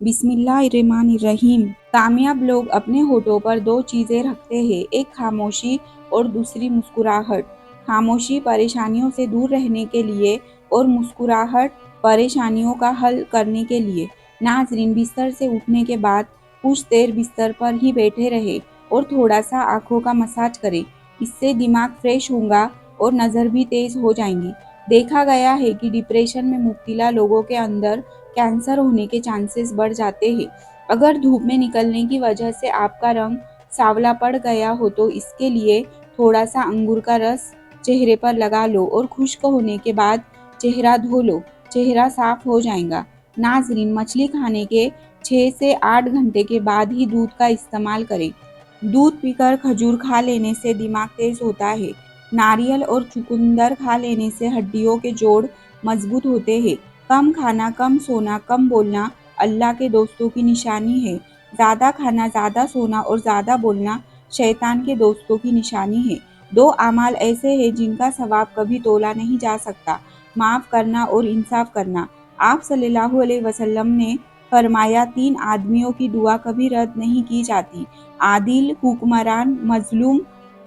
बिस्मिल्लाहिर्रहमानिर्रहीम। कामयाब लोग अपने होठों पर दो चीजें रखते हैं, एक खामोशी और दूसरी मुस्कुराहट। खामोशी परेशानियों से दूर रहने के लिए और मुस्कुराहट परेशानियों का हल करने के लिए। नाजरीन, बिस्तर से उठने के बाद कुछ देर बिस्तर पर ही बैठे रहे और थोड़ा सा आंखों का मसाज करें। इससे दिमाग फ्रेश होगा और नज़र भी तेज हो जाएंगी। देखा गया है कि डिप्रेशन में मुब्तला लोगों के अंदर कैंसर होने के चांसेस बढ़ जाते हैं। अगर धूप में निकलने की वजह से आपका रंग सांवला पड़ गया हो तो इसके लिए थोड़ा सा अंगूर का रस चेहरे पर लगा लो और खुश्क होने के बाद चेहरा धो लो, चेहरा साफ हो जाएगा। नाजरीन, मछली खाने के 6 से 8 घंटे के बाद ही दूध का इस्तेमाल करें। दूध पीकर खजूर खा लेने से दिमाग तेज होता है। नारियल और चुकंदर खा लेने से हड्डियों के जोड़ मजबूत होते हैं। कम खाना, कम सोना, कम बोलना अल्लाह के दोस्तों की निशानी है। ज़्यादा खाना, ज़्यादा सोना और ज़्यादा बोलना शैतान के दोस्तों की निशानी है। 2 अमाल ऐसे हैं जिनका सवाब कभी तोला नहीं जा सकता, माफ़ करना और इंसाफ करना। आप सल्लल्लाहु अलैहि वसल्लम ने फरमाया, 3 आदमियों की दुआ कभी रद्द नहीं की जाती, आदिल, हुक्मरान, मजलूम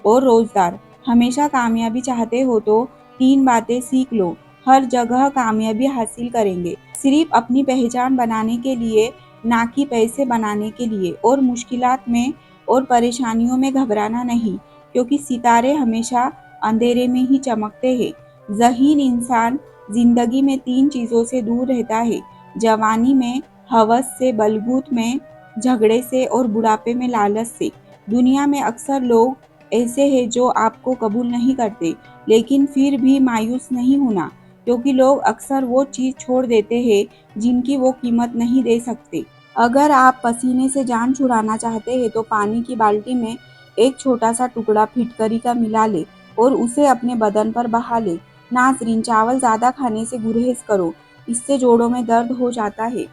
और रोज़दार। हमेशा कामयाबी चाहते हो तो 3 बातें सीख लो, हर जगह कामयाबी हासिल करेंगे। सिर्फ अपनी पहचान बनाने के लिए, ना कि पैसे बनाने के लिए। और मुश्किलात में और परेशानियों में घबराना नहीं, क्योंकि सितारे हमेशा अंधेरे में ही चमकते हैं। ज़हीन इंसान जिंदगी में 3 चीज़ों से दूर रहता है, जवानी में हवस से, बलबूत में झगड़े से और बुढ़ापे में लालच से। दुनिया में अक्सर लोग ऐसे हैं जो आपको कबूल नहीं करते, लेकिन फिर भी मायूस नहीं होना, क्योंकि लोग अक्सर वो चीज़ छोड़ देते हैं जिनकी वो कीमत नहीं दे सकते। अगर आप पसीने से जान छुड़ाना चाहते हैं तो पानी की बाल्टी में एक छोटा सा टुकड़ा फिटकरी का मिला ले और उसे अपने बदन पर बहा ले। नाजरीन, चावल ज़्यादा खाने से गुरेज करो, इससे जोड़ों में दर्द हो जाता है।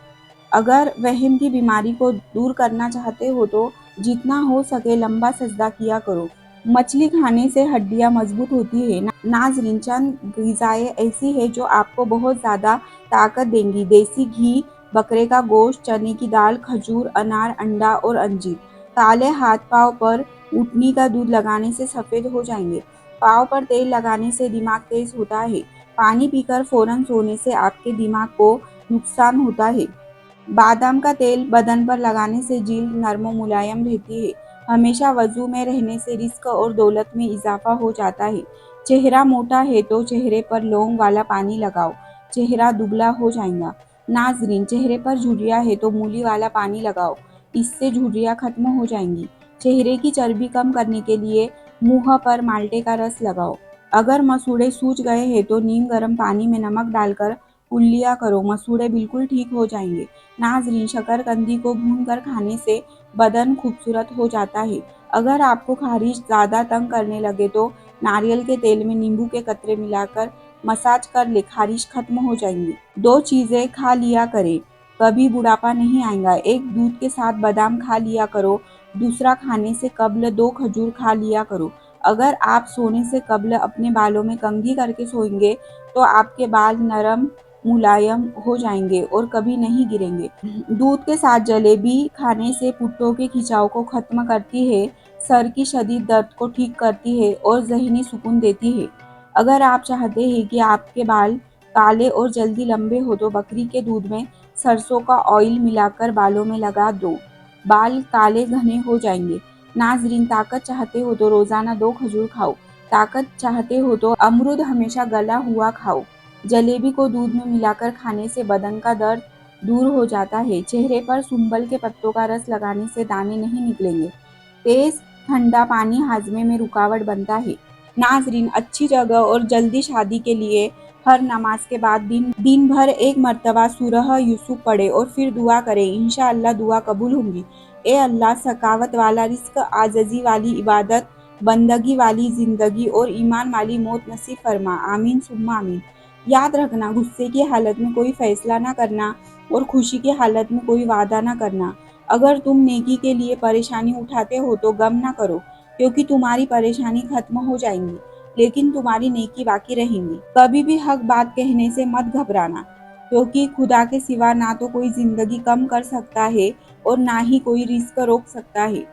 अगर वहम की बीमारी को दूर करना चाहते हो तो जितना हो सके लंबा सजदा किया करो। मछली खाने से हड्डियां मजबूत होती है। नाजरीन, चंद ग़िज़ाएँ ऐसी है जो आपको बहुत ज़्यादा ताकत देंगी। देसी घी, बकरे का गोश्त, चने की दाल, खजूर, अनार, अंडा और अंजीर। काले हाथ पाँव पर ऊँटनी का दूध लगाने से सफ़ेद हो जाएंगे। पाँव पर तेल लगाने से दिमाग तेज होता है। पानी पीकर फौरन सोने से आपके दिमाग को नुकसान होता है। बादाम का तेल बदन पर लगाने से जल्द नरम व मुलायम रहती है। हमेशा वजू में रहने से रिस्क और दौलत में इजाफा हो जाता है। चेहरा मोटा है तो चेहरे पर लौंग वाला पानी लगाओ, चेहरा दुबला हो जाएगा। नाजरीन, चेहरे पर झुर्रियाँ है तो मूली वाला पानी लगाओ, इससे झुर्रियाँ खत्म हो जाएंगी। चेहरे की चर्बी कम करने के लिए मुंह पर माल्टे का रस लगाओ। अगर मसूड़े सूज गए हैं तो नीम गर्म पानी में नमक डालकर कुल्लियाँ करो, मसूड़े बिल्कुल ठीक हो जाएंगे। नाजरीन, शकरकंदी को भूनकर खाने से बदन खूबसूरत हो जाता है। अगर आपको खारिश ज़्यादा तंग करने लगे तो नारियल के तेल में नींबू के कतरे मिलाकर मसाज कर ले, खारिश खत्म हो जाएंगी। 2 चीज़ें खा लिया करें, कभी बुढ़ापा नहीं आएगा। एक, दूध के साथ बादाम खा लिया करो। दूसरा, खाने से कबल 2 खजूर खा लिया करो। अगर आप सोने से कबल अपने बालों में कंघी करके सोएंगे तो आपके बाल नरम मुलायम हो जाएंगे और कभी नहीं गिरेंगे। दूध के साथ जलेबी खाने से पुट्ठों के खिंचाव को खत्म करती है, सर की शदीद दर्द को ठीक करती है और ज़हनी सुकून देती है। अगर आप चाहते हैं कि आपके बाल काले और जल्दी लंबे हो तो बकरी के दूध में सरसों का ऑयल मिलाकर बालों में लगा दो, बाल काले घने हो जाएंगे। नाजरीन, ताकत चाहते हो तो रोज़ाना 2 खजूर खाओ। ताकत चाहते हो तो अमरूद हमेशा गला हुआ खाओ। जलेबी को दूध में मिलाकर खाने से बदन का दर्द दूर हो जाता है। चेहरे पर सुंबल के पत्तों का रस लगाने से दाने नहीं निकलेंगे। तेज ठंडा पानी हाजमे में रुकावट बनता है। नाजरीन, अच्छी जगह और जल्दी शादी के लिए हर नमाज के बाद दिन भर 1 मरतबा सूरह यूसुफ पढ़े और फिर दुआ करें, इंशाअल्लाह दुआ कबूल होंगी। ए अल्लाह, सकावत वाला रिस्क, आजजी वाली इबादत, बंदगी वाली जिंदगी और ईमान वाली मौत नसीब फरमा। आमीन सुम्मा आमीन। याद रखना, गुस्से की हालत में कोई फैसला ना करना और खुशी की हालत में कोई वादा ना करना। अगर तुम नेकी के लिए परेशानी उठाते हो तो गम ना करो, क्योंकि तुम्हारी परेशानी खत्म हो जाएंगी, लेकिन तुम्हारी नेकी बाकी रहेंगी। कभी भी हक बात कहने से मत घबराना। क्योंकि खुदा के सिवा ना तो कोई जिंदगी कम कर सकता है और ना ही कोई रिस्क रोक सकता है।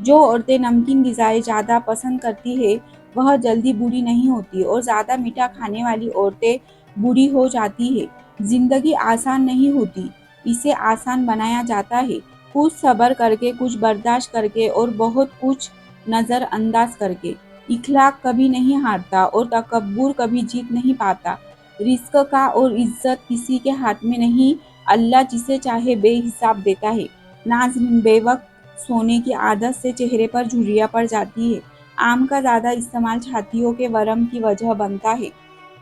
जो औरतें नमकीन ग़िज़ाएँ ज़्यादा पसंद करती हैं, वह जल्दी बूढ़ी नहीं होती और ज़्यादा मीठा खाने वाली औरतें बूढ़ी हो जाती हैं। ज़िंदगी आसान नहीं होती, इसे आसान बनाया जाता है। कुछ सब्र करके, कुछ बर्दाश्त करके और बहुत कुछ नज़रअंदाज करके। इखलाक कभी नहीं हारता और तकब्बुर कभी जीत नहीं पाता। रिस्क का और इज्जत किसी के हाथ में नहीं, अल्लाह जिसे चाहे बेहिसाब देता है। नाज़रीन, बेवक्त सोने की आदत से चेहरे पर झुर्रियाँ पड़ जाती है। आम का ज़्यादा इस्तेमाल छातियों के वरम की वजह बनता है।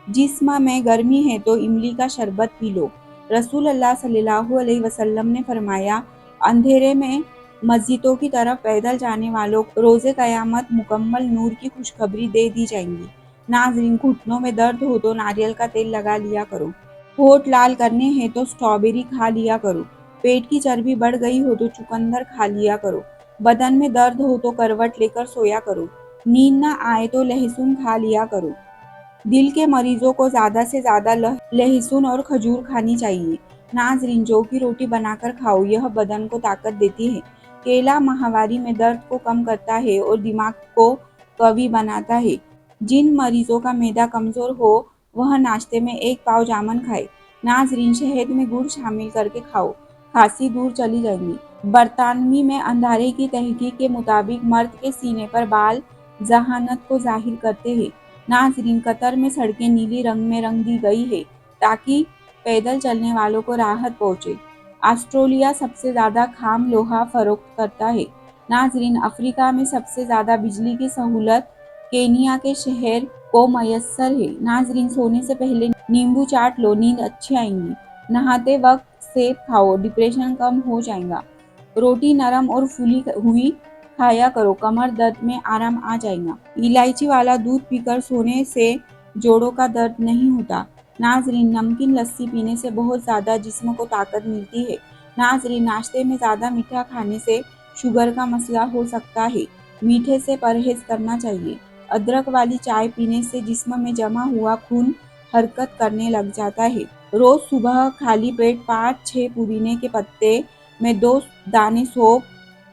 जिस्म में गर्मी है तो इमली का शरबत पी लो। रसूल अल्लाह सल्लल्लाहु अलैहि वसल्लम ने फरमाया, अंधेरे में मस्जिदों की तरफ पैदल जाने वालों को रोज़े क़यामत मुकम्मल नूर की खुशखबरी दे दी जाएगी। नाज़रीन, घुटनों में दर्द हो तो नारियल का तेल लगा लिया करो। होठ लाल करने हैं तो स्ट्रॉबेरी खा लिया करो। पेट की चर्बी बढ़ गई हो तो चुकंदर खा लिया करो। बदन में दर्द हो तो करवट लेकर सोया करो। नींद न आए तो लहसुन खा लिया करो। दिल के मरीजों को ज़्यादा से ज़्यादा लहसुन और खजूर खानी चाहिए। नाज़रीन, जौ की रोटी बनाकर खाओ, यह बदन को ताकत देती है। केला माहवारी में दर्द को कम करता है और दिमाग को कवी बनाता है। जिन मरीजों का मैदा कमज़ोर हो, वह नाश्ते में एक पाव जामुन खाए। नाज़रीन, शहद में गुड़ शामिल करके खाओ, खांसी दूर चली जाएगी। बरतानवी में अंधारे की तहकीक के मुताबिक मर्द के सीने पर बाल जहानत को ज़ाहिर करते हैं। नाज़रीन, कतर में सड़कें नीली रंग में रंग दी गई है ताकि पैदल चलने वालों को राहत पहुंचे। ऑस्ट्रेलिया सबसे ज़्यादा खाम लोहा फरोख्त करता है। नाज़रीन, अफ्रीका में सबसे ज़्यादा बिजली की सहूलत केनिया के शहर को मयस्सर है। नाज़रीन, सोने से पहले नींबू चाट लो, नींद अच्छी आएगी। नहाते वक्त सेब खाओ, डिप्रेशन कम हो जाएगा। रोटी नरम और फूली हुई खाया करो, कमर दर्द में आराम आ जाएगा। इलायची वाला दूध पीकर सोने से जोड़ों का दर्द नहीं होता। नाज़रीन, नमकीन लस्सी पीने से बहुत ज़्यादा जिस्म को ताकत मिलती है। नाज़रीन, नाश्ते में ज़्यादा मीठा खाने से शुगर का मसला हो सकता है, मीठे से परहेज़ करना चाहिए। अदरक वाली चाय पीने से जिस्म में जमा हुआ खून हरकत करने लग जाता है। रोज़ सुबह खाली पेट 5-6 पुदीने के पत्ते में 2 दाने सौंफ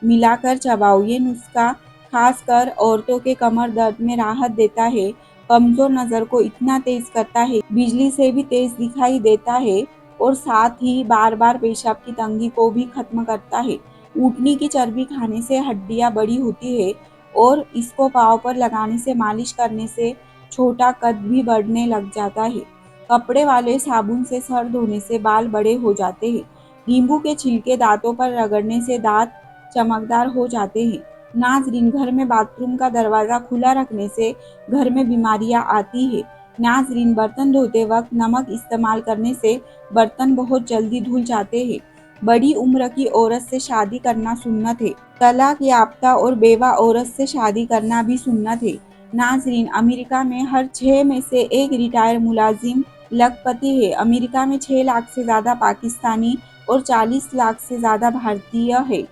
मिलाकर चबाओ। ये नुस्खा खासकर औरतों के कमर दर्द में राहत देता है। कमज़ोर नज़र को इतना तेज़ करता है, बिजली से भी तेज़ दिखाई देता है और साथ ही बार बार पेशाब की तंगी को भी खत्म करता है। ऊँटनी की चर्बी खाने से हड्डियाँ बड़ी होती है और इसको पाँव पर लगाने से, मालिश करने से छोटा कद भी बढ़ने लग जाता है। कपड़े वाले साबुन से सर धोने से बाल बड़े हो जाते हैं। नींबू के छिलके दांतों पर रगड़ने से दांत चमकदार हो जाते हैं। नाज़रीन, घर में बाथरूम का दरवाज़ा खुला रखने से घर में बीमारियां आती है। नाज़रीन, बर्तन धोते वक्त नमक इस्तेमाल करने से बर्तन बहुत जल्दी धुल जाते हैं। बड़ी उम्र की औरत से शादी करना सुन्नत है। तलाक याफ्ता और बेवा औरत से शादी करना भी सुन्नत है। नाज़रीन, अमेरिका में हर 6 में से 1 रिटायर मुलाजिम लखपति है। अमेरिका में 6 लाख से ज़्यादा पाकिस्तानी और 40 लाख से ज़्यादा भारतीय है।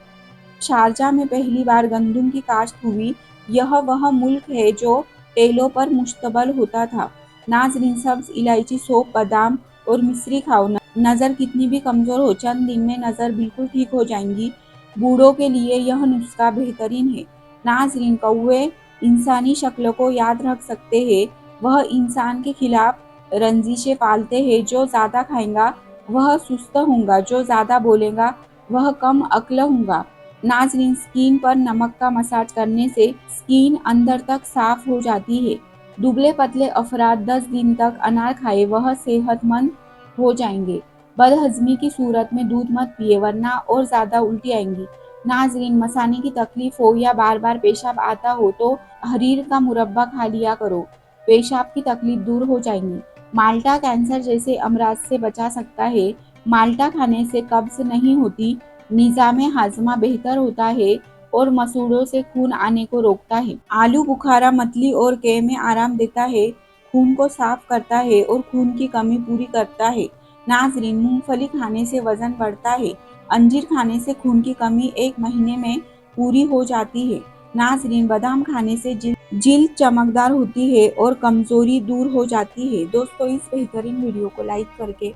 शारजाह में पहली बार गंदम की काश्त हुई। यह वह मुल्क है जो तेलों पर मुश्तमिल होता था। नाज़रीन, सब्ज़ इलायची, सौंफ, बादाम और मिश्री खाओ। नज़र कितनी भी कमज़ोर हो, चंद दिन में नज़र बिल्कुल ठीक हो जाएगी। बूढ़ों के लिए यह नुस्खा बेहतरीन है। नाज़रीन, कौवे इंसानी शक्ल को याद रख सकते हैं। वह इंसान के खिलाफ रंजिशें पालते हैं। जो ज़्यादा खाएगा वह सुस्त होगा, जो ज़्यादा बोलेगा वह कम अक्ल होगा। नाज़रीन, स्किन पर नमक का मसाज करने से स्किन अंदर तक साफ हो जाती है। दुबले पतले अफराद 10 दिन तक अनार खाए, वह सेहतमंद हो जाएंगे। बदहज़मी की सूरत में दूध मत पिए वरना और ज़्यादा उल्टी आएंगी। नाज़रीन, मसाने की तकलीफ हो या बार बार पेशाब आता हो तो हरीर का मुरब्बा खा लिया करो, पेशाब की तकलीफ दूर हो जाएगी। माल्टा कैंसर जैसे अमराज से बचा सकता है। माल्टा खाने से कब्ज़ नहीं होती, निज़ामे हाज़मा बेहतर होता है और मसूड़ों से खून आने को रोकता है। आलू बुखारा मतली और कै में आराम देता है, खून को साफ करता है और खून की कमी पूरी करता है। नाज़रीन, मूंगफली खाने से वजन बढ़ता है। अंजीर खाने से खून की कमी 1 महीने में पूरी हो जाती है। नाज़रीन, बादाम खाने से जिल्द चमकदार होती है और कमज़ोरी दूर हो जाती है। दोस्तों, इस बेहतरीन वीडियो को लाइक करके